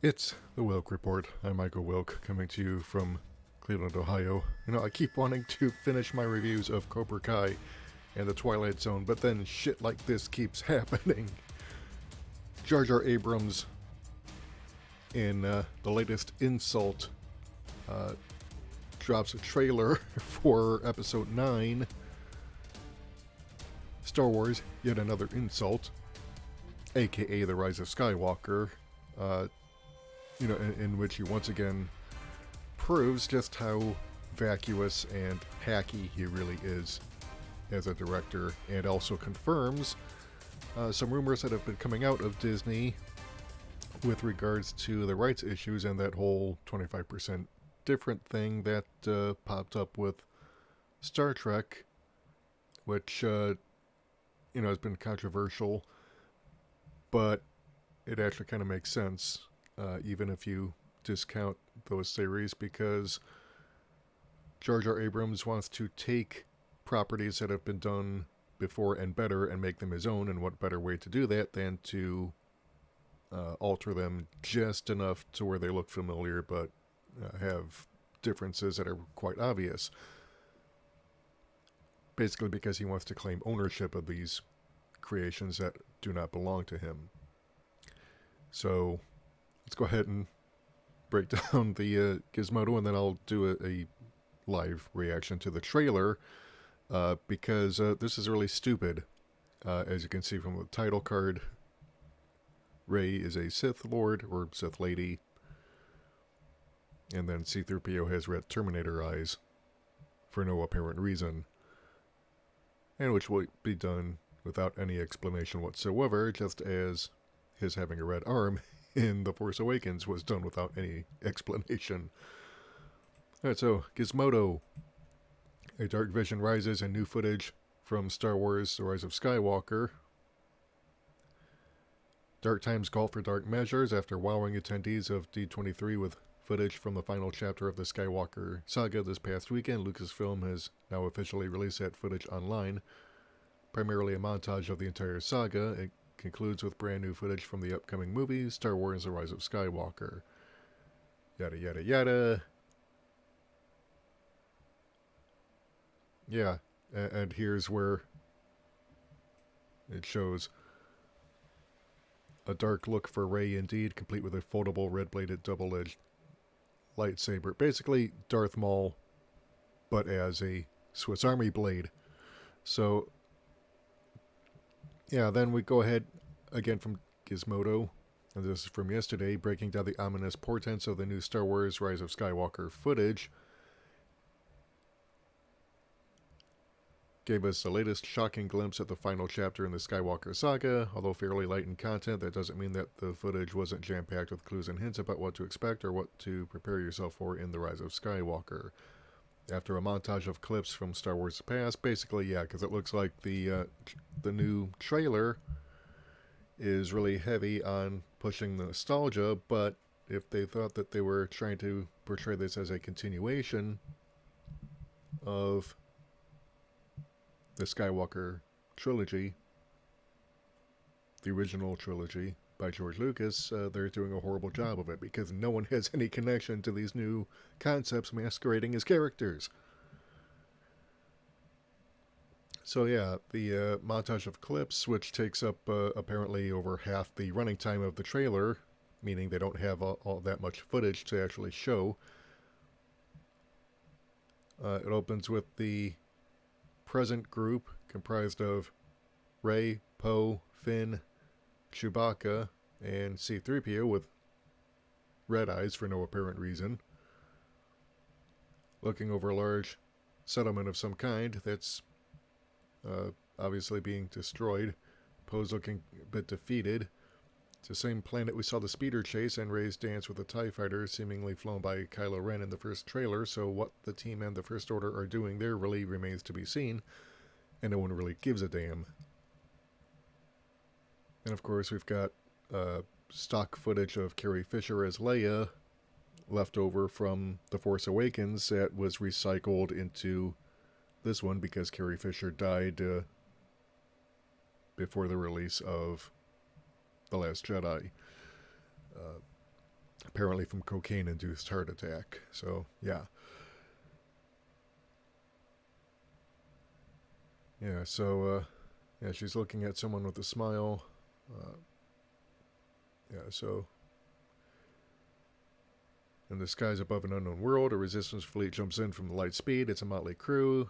It's the Wilk Report. I'm Michael Wilk, coming to you from Cleveland, Ohio. I keep wanting to finish my reviews of Cobra Kai and The Twilight Zone, but then shit like this keeps happening. Jar Jar Abrams, in the latest insult, drops a trailer for Episode 9. Star Wars, yet another insult, aka The Rise of Skywalker. In which he once again proves just how vacuous and hacky he really is as a director, and also confirms some rumors that have been coming out of Disney with regards to the rights issues and that whole 25% different thing that popped up with Star Trek, which has been controversial, but it actually kind of makes sense, even if you discount those theories, because Jar Jar Abrams wants to take properties that have been done before and better and make them his own, and what better way to do that than to alter them just enough to where they look familiar but have differences that are quite obvious. Basically because he wants to claim ownership of these creations that do not belong to him. So let's go ahead and break down the Gizmodo, and then I'll do a live reaction to the trailer, because this is really stupid. As you can see from the title card, Rey is a Sith Lord or Sith Lady, and then C-3PO has red Terminator eyes for no apparent reason, and which will be done without any explanation whatsoever, just as his having a red arm in The Force Awakens was done without any explanation. Alright, so Gizmodo. A dark vision rises in new footage from Star Wars The Rise of Skywalker. Dark times call for dark measures after wowing attendees of D23 with footage from the final chapter of the Skywalker saga this past weekend. Lucasfilm has now officially released that footage online, primarily a montage of the entire saga. It concludes with brand new footage from the upcoming movie, Star Wars The Rise of Skywalker. Yada yada yada. Yeah, and here's where it shows a dark look for Rey indeed, complete with a foldable red-bladed double-edged lightsaber. Basically Darth Maul, but as a Swiss Army blade. So yeah, then we go ahead again from Gizmodo, and this is from yesterday, breaking down the ominous portents of the new Star Wars Rise of Skywalker footage. Gave us the latest shocking glimpse at the final chapter in the Skywalker saga. Although fairly light in content, that doesn't mean that the footage wasn't jam-packed with clues and hints about what to expect or what to prepare yourself for in The Rise of Skywalker. After a montage of clips from Star Wars past, basically, yeah, because it looks like the new trailer is really heavy on pushing the nostalgia, but if they thought that they were trying to portray this as a continuation of the Skywalker trilogy, the original trilogy by George Lucas, they're doing a horrible job of it, because no one has any connection to these new concepts masquerading as characters. So yeah, the montage of clips, which takes up apparently over half the running time of the trailer, meaning they don't have all that much footage to actually show. It opens with the present group comprised of Rey, Poe, Finn, Chewbacca, and C-3PO with red eyes for no apparent reason, looking over a large settlement of some kind that's obviously being destroyed. Poe's looking a bit defeated. It's the same planet we saw the speeder chase and Rey's dance with the TIE fighter, seemingly flown by Kylo Ren in the first trailer, so what the team and the First Order are doing there really remains to be seen, and no one really gives a damn. And of course we've got stock footage of Carrie Fisher as Leia, left over from The Force Awakens, that was recycled into this one because Carrie Fisher died before the release of The Last Jedi. apparently from cocaine-induced heart attack. So, yeah. Yeah, so, yeah, she's looking at someone with a smile. Yeah, so in the skies above an unknown world, a resistance fleet jumps in from the light speed. It's a motley crew.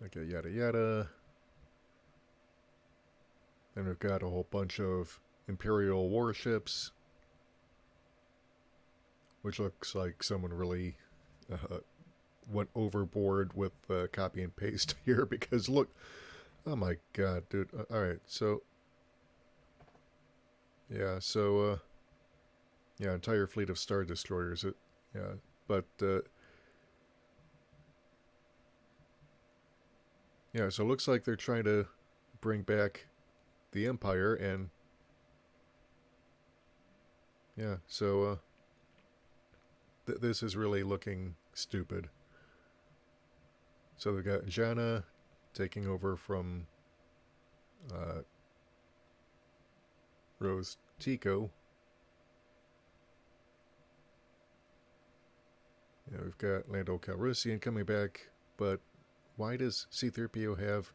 Okay, yada yada. Then we've got a whole bunch of Imperial warships, which looks like someone really went overboard with copy and paste here because look, oh my god, dude. All right, so yeah, so yeah, entire fleet of star destroyers. Yeah, but yeah, so it looks like they're trying to bring back the Empire, and yeah, so this is really looking stupid. So they've got Jana taking over from uh, Rose Tico. Yeah, we've got Lando Calrissian coming back, but why does C-3PO have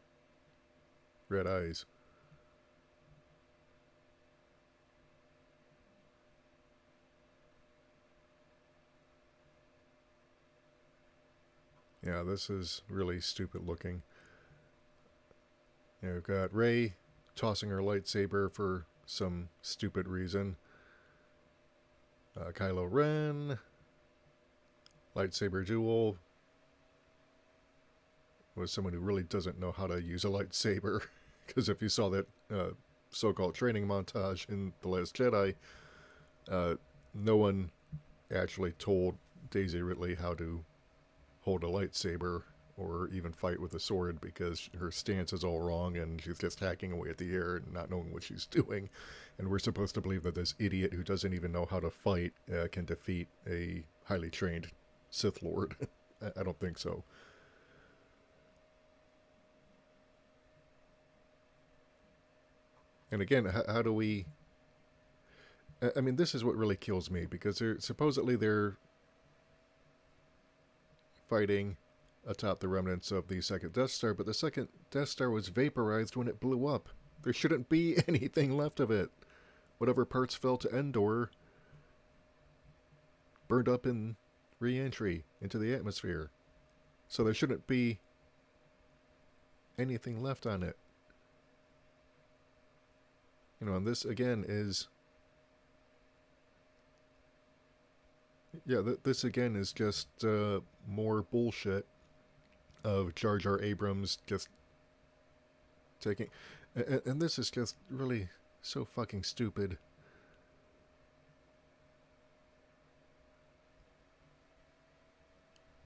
red eyes? Yeah, this is really stupid looking. Yeah, we've got Rey tossing her lightsaber for some stupid reason. Kylo Ren, lightsaber duel with someone who really doesn't know how to use a lightsaber. Because if you saw that so-called training montage in The Last Jedi, no one actually told Daisy Ridley how to hold a lightsaber or even fight with a sword because her stance is all wrong and she's just hacking away at the air and not knowing what she's doing. And we're supposed to believe that this idiot who doesn't even know how to fight can defeat a highly trained Sith Lord. I don't think so. And again, how do we... I mean, this is what really kills me because they're fighting atop the remnants of the second Death Star, but the second Death Star was vaporized when it blew up. There shouldn't be anything left of it. Whatever parts fell to Endor burned up in re-entry into the atmosphere. So there shouldn't be anything left on it. You know, and this again is... Yeah, this again is just more bullshit of Jar Jar Abrams just taking... And this is just really so fucking stupid.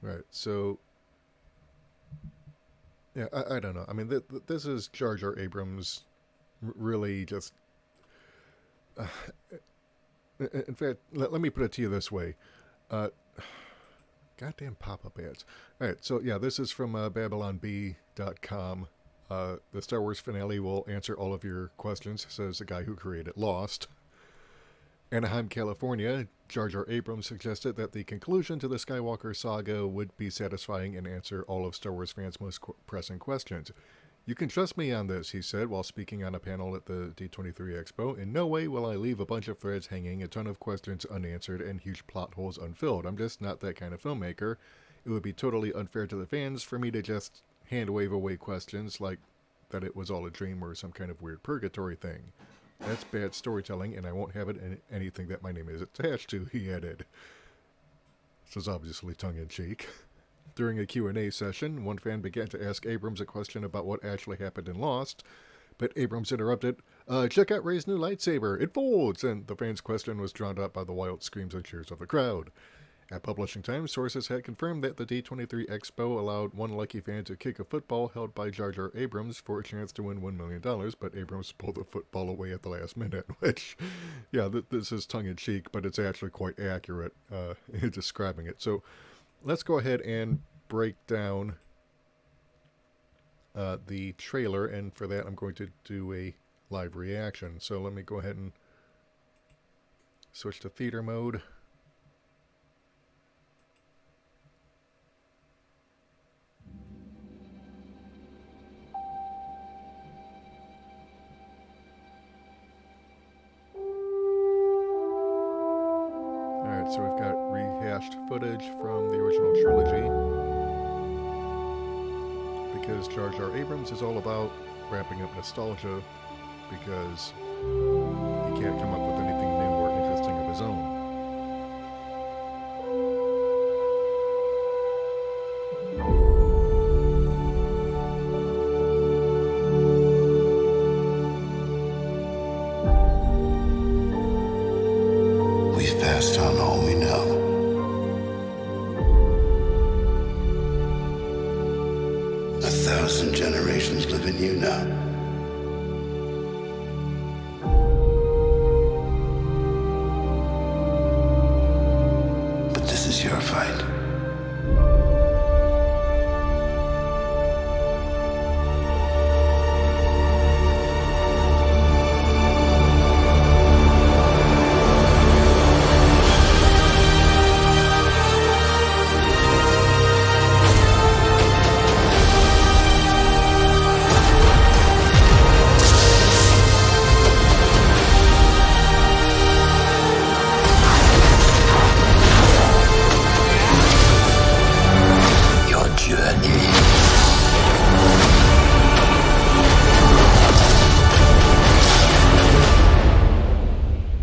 Right, so... Yeah, I don't know. I mean, this is Jar Jar Abrams really just... in fact, let me put it to you this way. Goddamn pop-up ads. All right, so yeah, this is from BabylonB.com. The Star Wars finale will answer all of your questions, says the guy who created Lost. Anaheim, California, Jar Jar Abrams suggested that the conclusion to the Skywalker saga would be satisfying and answer all of Star Wars fans' most pressing questions. You can trust me on this, he said while speaking on a panel at the D23 Expo. In no way will I leave a bunch of threads hanging, a ton of questions unanswered, and huge plot holes unfilled. I'm just not that kind of filmmaker. It would be totally unfair to the fans for me to just hand wave away questions like that it was all a dream or some kind of weird purgatory thing. That's bad storytelling, and I won't have it in anything that my name is attached to, he added. This was obviously tongue-in-cheek. During a Q&A session, one fan began to ask Abrams a question about what actually happened in Lost, but Abrams interrupted, check out Rey's new lightsaber, it folds, and the fan's question was drowned out by the wild screams and cheers of the crowd. At publishing time, sources had confirmed that the D23 Expo allowed one lucky fan to kick a football held by Jar Jar Abrams for a chance to win $1 million, but Abrams pulled the football away at the last minute, which, yeah, this is tongue-in-cheek, but it's actually quite accurate in describing it. So let's go ahead and break down the trailer, and for that I'm going to do a live reaction. So let me go ahead and Switch to theater mode. Alright, so we've got rehashed footage from the original trilogy. Because Jar Jar Abrams is all about ramping up nostalgia, because he can't come up with anything new or interesting of his own. We've passed on all we know. A 1,000 generations live in you now. But this is your fight.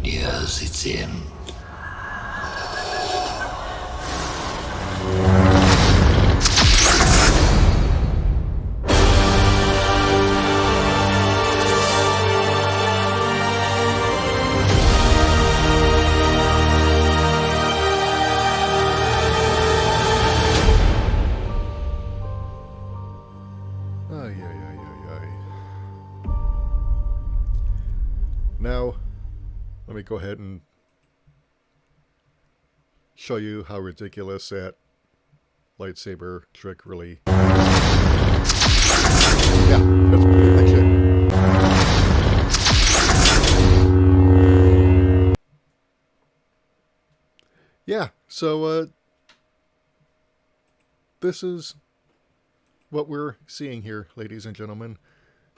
Yes, it's him. Now, let me go ahead and show you how ridiculous that lightsaber trick really is. Yeah, that's pretty much it. Yeah, so this is what we're seeing here, ladies and gentlemen.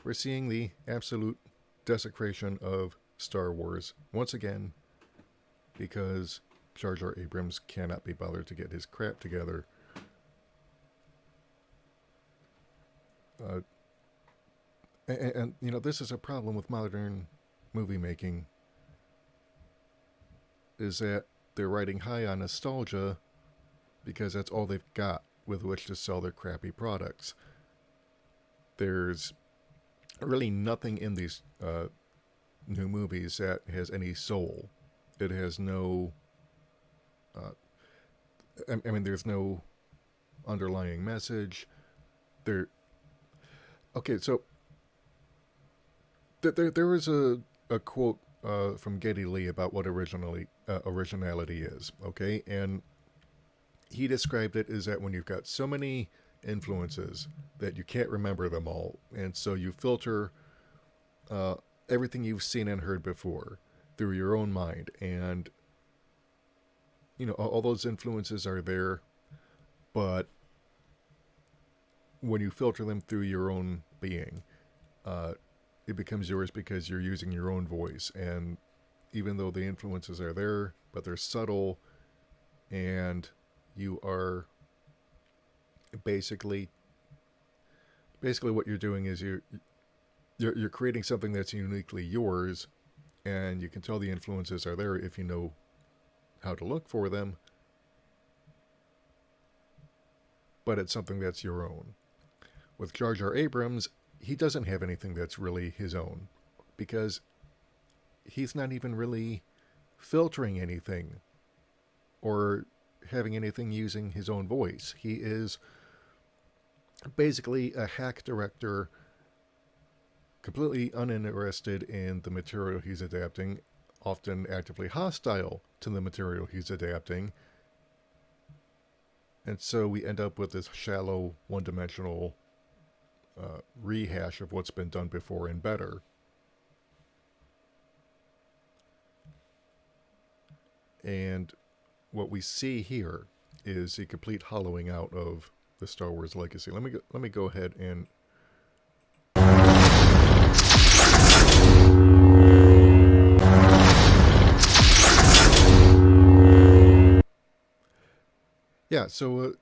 We're seeing the absolute desecration of Star Wars once again, because Jar Jar Abrams cannot be bothered to get his crap together. And you know, this is a problem with modern movie making, is that they're riding high on nostalgia because that's all they've got with which to sell their crappy products. There's really nothing in these new movies that has any soul. It has no I mean, there's no underlying message. Okay, so there was a quote from Geddy Lee about what originality is, okay? And he described it as that when you've got so many influences that you can't remember them all, and so you filter everything you've seen and heard before through your own mind, and you know, all those influences are there, but when you filter them through your own being, it becomes yours because you're using your own voice. And even though the influences are there, but they're subtle, and you are basically what you're doing is you're creating something that's uniquely yours, and you can tell the influences are there if you know how to look for them, but it's something that's your own. With Jar Jar Abrams, he doesn't have anything that's really his own, because he's not even really filtering anything or having anything using his own voice. He is basically a hack director, completely uninterested in the material he's adapting, often actively hostile to the material he's adapting. And so we end up with this shallow, one-dimensional rehash of what's been done before and better. And what we see here is a complete hollowing out of the Star Wars legacy. Let me go ahead and yeah. So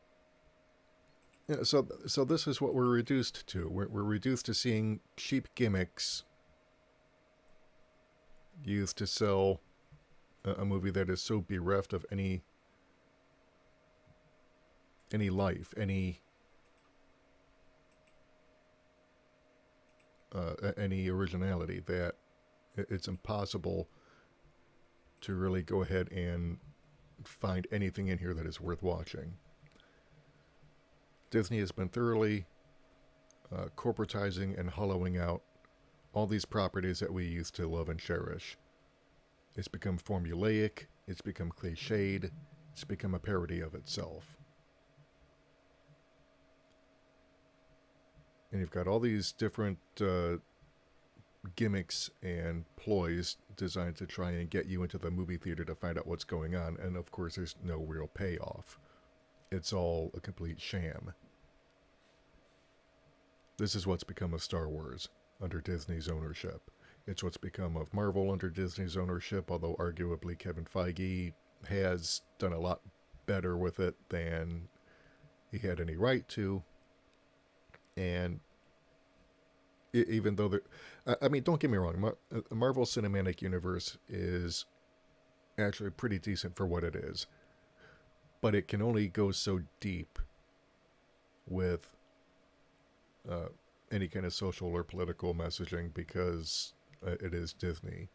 this is what we're reduced to. We're reduced to seeing cheap gimmicks used to sell a movie that is so bereft of any life, any originality, that it's impossible to really go ahead and find anything in here that is worth watching. Disney has been thoroughly corporatizing and hollowing out all these properties that we used to love and cherish. It's become formulaic, it's become cliched, it's become a parody of itself. And you've got all these different gimmicks and ploys designed to try and get you into the movie theater to find out what's going on, and of course there's no real payoff. It's all a complete sham. This is what's become of Star Wars under Disney's ownership. It's what's become of Marvel under Disney's ownership, although arguably Kevin Feige has done a lot better with it than he had any right to. And even though don't get me wrong, Marvel Cinematic Universe is actually pretty decent for what it is. But it can only go so deep with any kind of social or political messaging because it is Disney.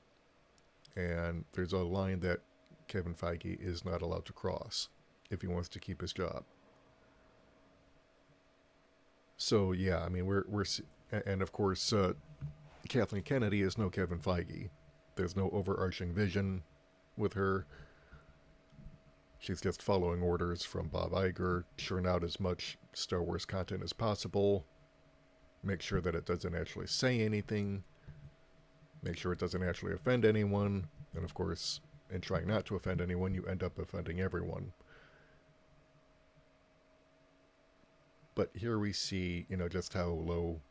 And there's a line that Kevin Feige is not allowed to cross if he wants to keep his job. So yeah, we're and of course Kathleen Kennedy is no Kevin Feige. There's no overarching vision with her. She's just following orders from Bob Iger, churn out as much Star Wars content as possible, make sure that it doesn't actually say anything, make sure it doesn't actually offend anyone, and of course, in trying not to offend anyone, you end up offending everyone. But here we see, just how low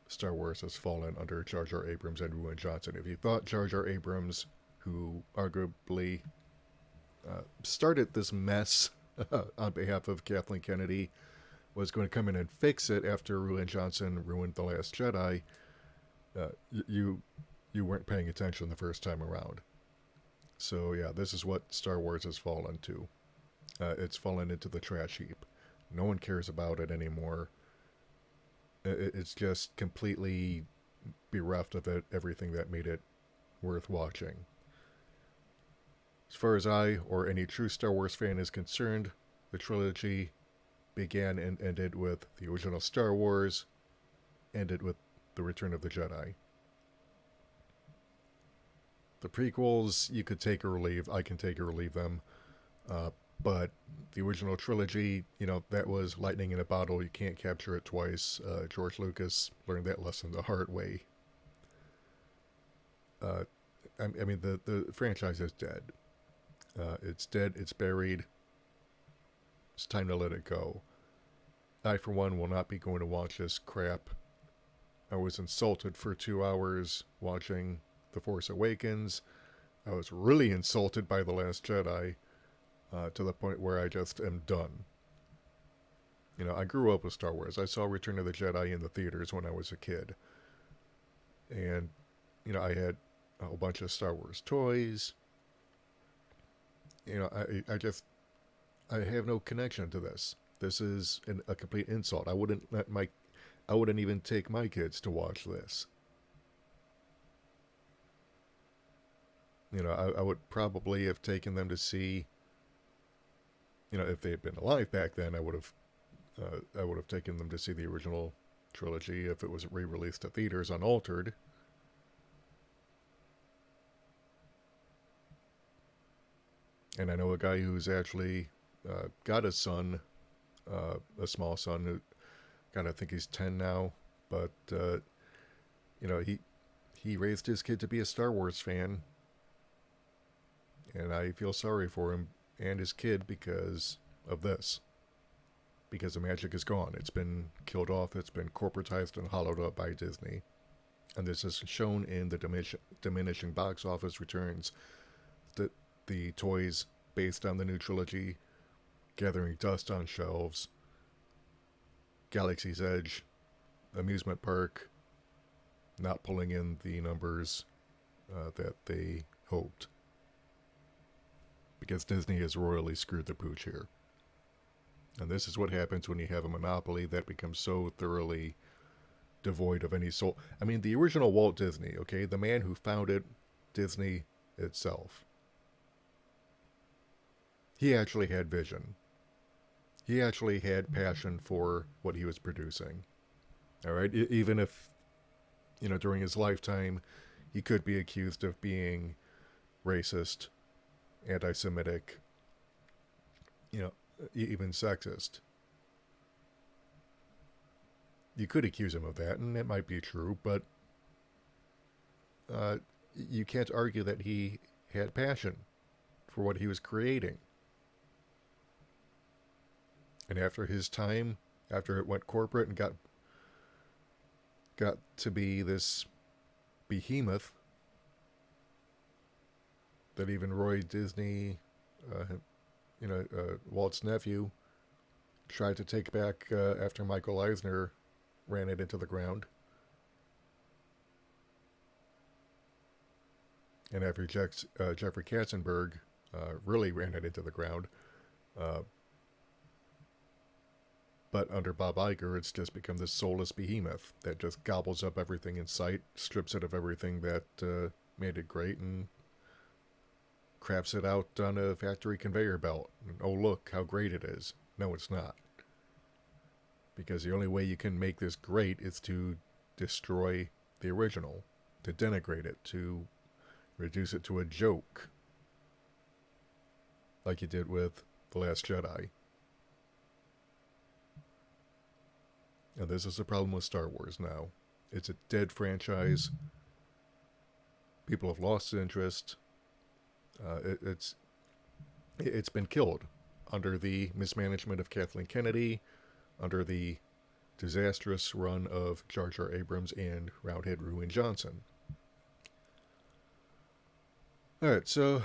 Star Wars has fallen under Jar Jar Abrams and Rian Johnson. If you thought Jar Jar Abrams, who arguably started this mess on behalf of Kathleen Kennedy, was going to come in and fix it after Rian Johnson ruined The Last Jedi, you weren't paying attention the first time around. So yeah, this is what Star Wars has fallen to. It's fallen into the trash heap. No one cares about it anymore. It's just completely bereft of everything that made it worth watching. As far as I or any true Star Wars fan is concerned, the trilogy began and ended with the original Star Wars, ended with The Return of the Jedi. The prequels, you could take or leave. I can take or leave them. But the original trilogy, that was lightning in a bottle. You can't capture it twice. George Lucas learned that lesson the hard way. The franchise is dead. It's dead. It's buried. It's time to let it go. I, for one, will not be going to watch this crap. I was insulted for 2 hours watching The Force Awakens. I was really insulted by The Last Jedi. To the point where I just am done. I grew up with Star Wars. I saw Return of the Jedi in the theaters when I was a kid. And, I had a whole bunch of Star Wars toys. I have no connection to this. This is a complete insult. I wouldn't even take my kids to watch this. I would probably have taken them to see, if they had been alive back then, I would have taken them to see the original trilogy if it was re-released at theaters unaltered. And I know a guy who's actually got a son, a small son, who, God, I think he's 10 now, but he raised his kid to be a Star Wars fan, And I feel sorry for him and his kid because of this. Because the magic is gone. It's been killed off. It's been corporatized and hollowed out by Disney. And this is shown in the diminishing box office returns. The toys based on the new trilogy gathering dust on shelves. Galaxy's Edge amusement park not pulling in the numbers that they hoped. Because Disney has royally screwed the pooch here. And this is what happens when you have a monopoly that becomes so thoroughly devoid of any soul. I mean, the original Walt Disney, okay? The man who founded Disney itself. He actually had vision. He actually had passion for what he was producing. All right? Even if, during his lifetime, he could be accused of being racist, anti-Semitic, even sexist. You could accuse him of that, and it might be true, but you can't argue that he had passion for what he was creating. And after his time, after it went corporate and got to be this behemoth that even Roy Disney, Walt's nephew, tried to take back after Michael Eisner ran it into the ground. And after Jeffrey Katzenberg really ran it into the ground. But under Bob Iger, it's just become this soulless behemoth that just gobbles up everything in sight, strips it of everything that made it great, and craps it out on a factory conveyor belt. And, oh, look how great it is. No, it's not. Because the only way you can make this great is to destroy the original, to denigrate it, to reduce it to a joke, like you did with The Last Jedi. And this is the problem with Star Wars now. It's a dead franchise. People have lost interest. It's been killed under the mismanagement of Kathleen Kennedy, under the disastrous run of Jar Jar Abrams and Roundhead Ruin Johnson. Alright, so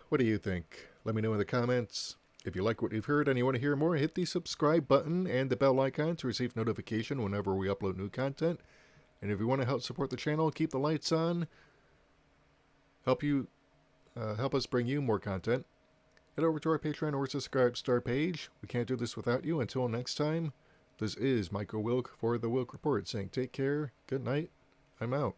what do you think? Let me know in the comments. If you like what you've heard and you want to hear more, hit the subscribe button and the bell icon to receive notification whenever we upload new content. And if you want to help support the channel, keep the lights on, help us bring you more content, head over to our Patreon or subscribe star page. We can't do this without you. Until next time, this is Michael Wilk for the Wilk Report saying take care, good night, I'm out.